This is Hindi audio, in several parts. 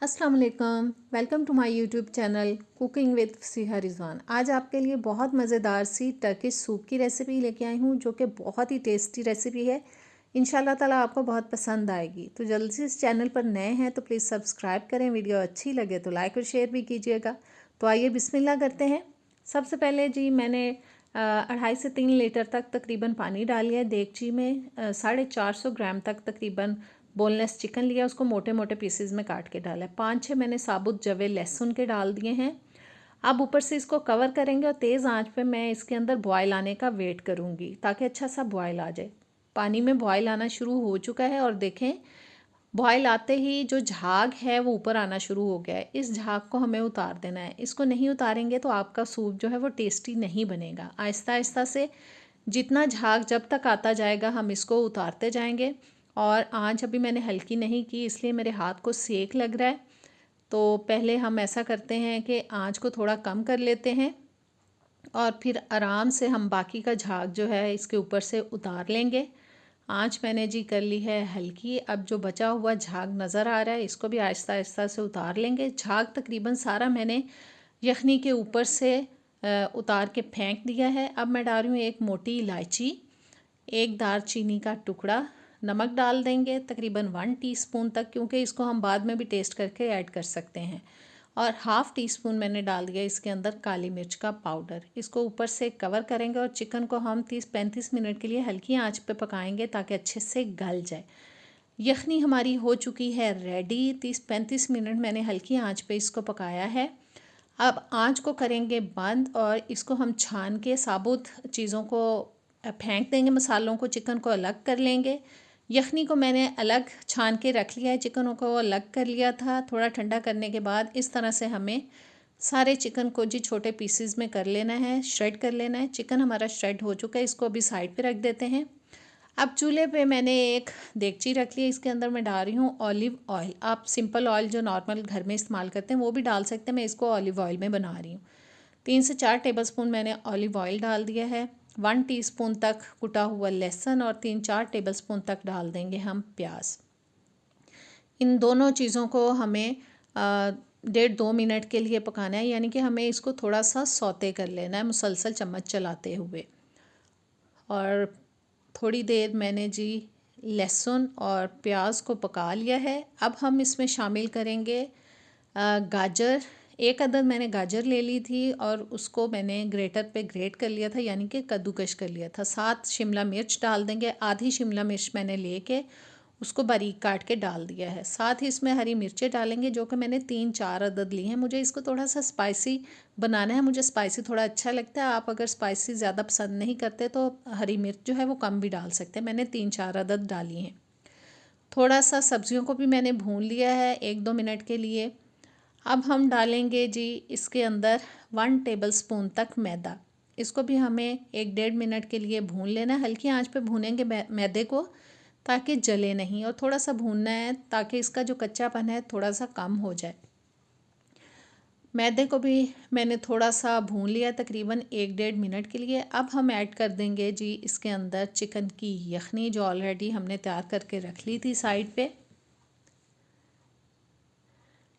अस्सलाम वालेकुम, welcome to my YouTube channel cooking with Siha Rizwan. आज आपके लिए बहुत मज़ेदार सी टर्किश सूप की रेसिपी लेके आई हूँ जो कि बहुत ही टेस्टी रेसिपी है। इंशाल्लाह ताला आपको बहुत पसंद आएगी। तो जल्दी से इस चैनल पर नए हैं तो प्लीज़ सब्सक्राइब करें, वीडियो अच्छी लगे तो लाइक और शेयर भी कीजिएगा। तो आइए बिस्मिल्लाह करते हैं। सबसे पहले जी मैंने 2.5 से 3 लीटर तक तकरीबन पानी डाल लिया है देगची में। 450 ग्राम तक तकरीबन बोनलेस चिकन लिया, उसको मोटे मोटे पीसेस में काट के डाला है। 5-6 मैंने साबुत जवे लहसुन के डाल दिए हैं। अब ऊपर से इसको कवर करेंगे और तेज़ आंच पे मैं इसके अंदर बॉयल आने का वेट करूँगी ताकि अच्छा सा बॉयल आ जाए। पानी में बॉयल आना शुरू हो चुका है और देखें बॉयल आते ही जो झाग है वो ऊपर आना शुरू हो गया है। इस झाग को हमें उतार देना है। इसको नहीं उतारेंगे तो आपका सूप जो है वो टेस्टी नहीं बनेगा। आहिस्ता आहिस्ता से जितना झाग जब तक आता जाएगा हम इसको उतारते जाएंगे। और आंच अभी मैंने हल्की नहीं की इसलिए मेरे हाथ को सेक लग रहा है। तो पहले हम ऐसा करते हैं कि आंच को थोड़ा कम कर लेते हैं और फिर आराम से हम बाकी का झाग जो है इसके ऊपर से उतार लेंगे। आंच मैंने जी कर ली है हल्की। अब जो बचा हुआ झाग नज़र आ रहा है इसको भी आहिस्ता आहिस्ता से उतार लेंगे। झाग तकरीबन सारा मैंने यखनी के ऊपर से उतार के फेंक दिया है। अब मैं डाल रही हूँ एक मोटी इलायची, एक दालचीनी का टुकड़ा, नमक डाल देंगे तकरीबन 1 टीस्पून तक क्योंकि इसको हम बाद में भी टेस्ट करके ऐड कर सकते हैं। और हाफ़ टी स्पून मैंने डाल दिया इसके अंदर काली मिर्च का पाउडर। इसको ऊपर से कवर करेंगे और चिकन को हम 30-35 मिनट के लिए हल्की आंच पे पकाएंगे ताकि अच्छे से गल जाए। यखनी हमारी हो चुकी है रेडी। 30-35 मिनट मैंने हल्की आंच पे इसको पकाया है। अब आंच को करेंगे बंद और इसको हम छान के साबुत चीज़ों को फेंक देंगे। मसालों को, चिकन को अलग कर लेंगे। यखनी को मैंने अलग छान के रख लिया है, चिकनों को अलग कर लिया था। थोड़ा ठंडा करने के बाद इस तरह से हमें सारे चिकन को जी छोटे पीसेस में कर लेना है, श्रेड कर लेना है। चिकन हमारा श्रेड हो चुका है, इसको अभी साइड पे रख देते हैं। अब चूल्हे पे मैंने एक देगची रख ली, इसके अंदर मैं डाल रही हूँ ऑलिव ऑयल। आप सिंपल ऑयल जो नॉर्मल घर में इस्तेमाल करते हैं वो भी डाल सकते हैं, मैं इसको ऑलिव ऑयल में बना रही हूँ। 3 से 4 टेबलस्पून मैंने ऑलिव ऑयल डाल दिया है। 1 टीस्पून तक कुटा हुआ लहसुन और 3-4 टेबलस्पून तक डाल देंगे हम प्याज। इन दोनों चीज़ों को हमें 1.5-2 मिनट के लिए पकाना है, यानी कि हमें इसको थोड़ा सा सौते कर लेना है मुसलसल चम्मच चलाते हुए। और थोड़ी देर मैंने जी लहसुन और प्याज को पका लिया है। अब हम इसमें शामिल करेंगे गाजर। एक अदद मैंने गाजर ले ली थी और उसको मैंने ग्रेटर पे ग्रेट कर लिया था, यानी कि कद्दूकश कर लिया था। 7 शिमला मिर्च डाल देंगे। आधी शिमला मिर्च मैंने लेके उसको बारीक काट के डाल दिया है। साथ ही इसमें हरी मिर्चें डालेंगे जो कि मैंने 3-4 अदद ली हैं। मुझे इसको थोड़ा सा स्पाइसी बनाना है, मुझे स्पाइसी थोड़ा अच्छा लगता है। आप अगर स्पाइसी ज़्यादा पसंद नहीं करते तो हरी मिर्च जो है वो कम भी डाल सकते हैं। मैंने 3-4 अदद डाली हैं। थोड़ा सा सब्जियों को भी मैंने भून लिया है 1-2 मिनट के लिए। अब हम डालेंगे जी इसके अंदर 1 टेबलस्पून तक मैदा। इसको भी हमें 1-1.5 मिनट के लिए भून लेना है। हल्की आंच पे भूनेंगे मैदे को ताकि जले नहीं, और थोड़ा सा भूनना है ताकि इसका जो कच्चापन है थोड़ा सा कम हो जाए। मैदे को भी मैंने थोड़ा सा भून लिया तकरीबन 1-1.5 मिनट के लिए। अब हम ऐड कर देंगे जी इसके अंदर चिकन की यखनी जो ऑलरेडी हमने तैयार करके रख ली थी साइड पे।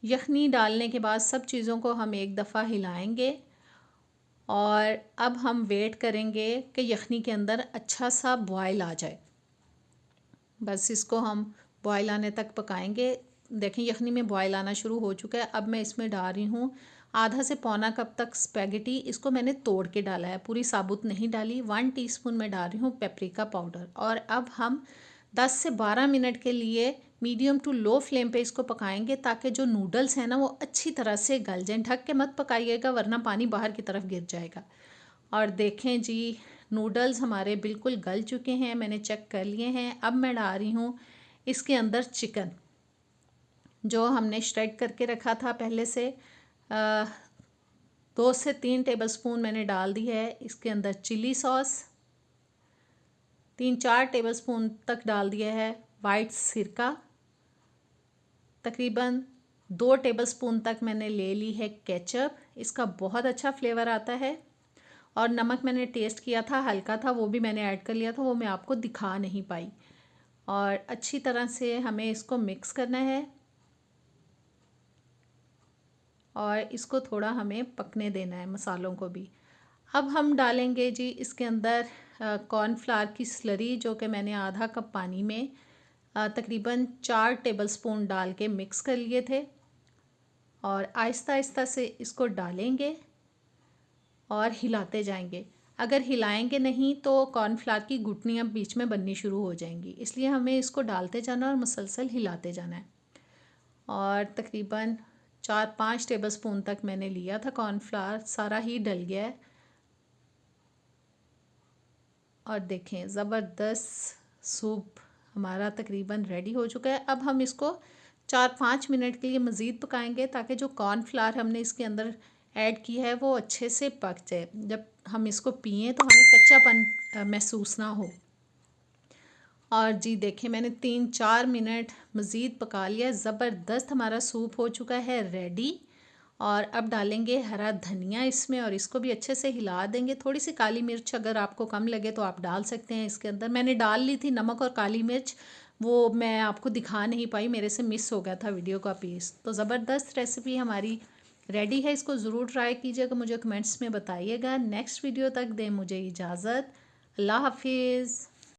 यखनी डालने के बाद सब चीज़ों को हम एक दफ़ा हिलाएंगे और अब हम वेट करेंगे कि यखनी के अंदर अच्छा सा बॉयल आ जाए। बस इसको हम बॉयल आने तक पकाएंगे। देखें यखनी में बॉयल आना शुरू हो चुका है। अब मैं इसमें डाल रही हूँ आधा से पौना कप तक स्पैगेटी। इसको मैंने तोड़ के डाला है, पूरी साबुत नहीं डाली। 1 टीस्पून में डाल रही हूँ पेपरिका पाउडर। और अब हम 10 से 12 मिनट के लिए मीडियम टू लो फ्लेम पे इसको पकाएंगे ताकि जो नूडल्स हैं ना वो अच्छी तरह से गल जाएं। ढक के मत पकाइएगा वरना पानी बाहर की तरफ गिर जाएगा। और देखें जी नूडल्स हमारे बिल्कुल गल चुके हैं, मैंने चेक कर लिए हैं। अब मैं डाल रही हूँ इसके अंदर चिकन जो हमने श्रेड करके रखा था पहले से। 2 से 3 टेबलस्पून मैंने डाल दी है। इसके अंदर चिली सॉस 3-4 टेबलस्पून तक डाल दिया है। वाइट सिरका तकरीबन 2 टेबलस्पून तक मैंने ले ली है। केचप, इसका बहुत अच्छा फ्लेवर आता है। और नमक मैंने टेस्ट किया था, हल्का था, वो भी मैंने ऐड कर लिया था, वो मैं आपको दिखा नहीं पाई। और अच्छी तरह से हमें इसको मिक्स करना है। और इसको थोड़ा हमें पकने देना है, मसालों को भी। अब हम डालेंगे जी इसके अंदर कॉर्नफ्लावर की स्लरी, जो कि मैंने आधा कप पानी में तकरीबन 4 टेबलस्पून डाल के मिक्स कर लिए थे। और आहिस्ता आहिस्ता से इसको डालेंगे और हिलाते जाएंगे। अगर हिलाएंगे नहीं तो कॉर्नफ्लावर की गुठलियाँ बीच में बननी शुरू हो जाएंगी, इसलिए हमें इसको डालते जाना और मुसलसल हिलाते जाना है। और तकरीबन 4-5 टेबलस्पून तक मैंने लिया था कॉर्नफ्लावर, सारा ही डल गया है। और देखें ज़बरदस्त सूप हमारा तकरीबन रेडी हो चुका है। अब हम इसको 4-5 मिनट के लिए मज़ीद पकाएंगे ताकि जो कॉर्नफ्लावर हमने इसके अंदर ऐड किया है वो अच्छे से पक जाए। जब हम इसको पिएं तो हमें कच्चापन महसूस ना हो। और जी देखें, मैंने 3-4 मिनट मज़ीद पका लिया। ज़बरदस्त हमारा सूप हो चुका है रेडी। और अब डालेंगे हरा धनिया इसमें और इसको भी अच्छे से हिला देंगे। थोड़ी सी काली मिर्च अगर आपको कम लगे तो आप डाल सकते हैं इसके अंदर। मैंने डाल ली थी नमक और काली मिर्च, वो मैं आपको दिखा नहीं पाई, मेरे से मिस हो गया था वीडियो का पीस। तो ज़बरदस्त रेसिपी हमारी रेडी है, इसको ज़रूर ट्राई कीजिएगा, मुझे कमेंट्स में बताइएगा। नेक्स्ट वीडियो तक दें मुझे इजाज़त। अल्लाह हाफिज़।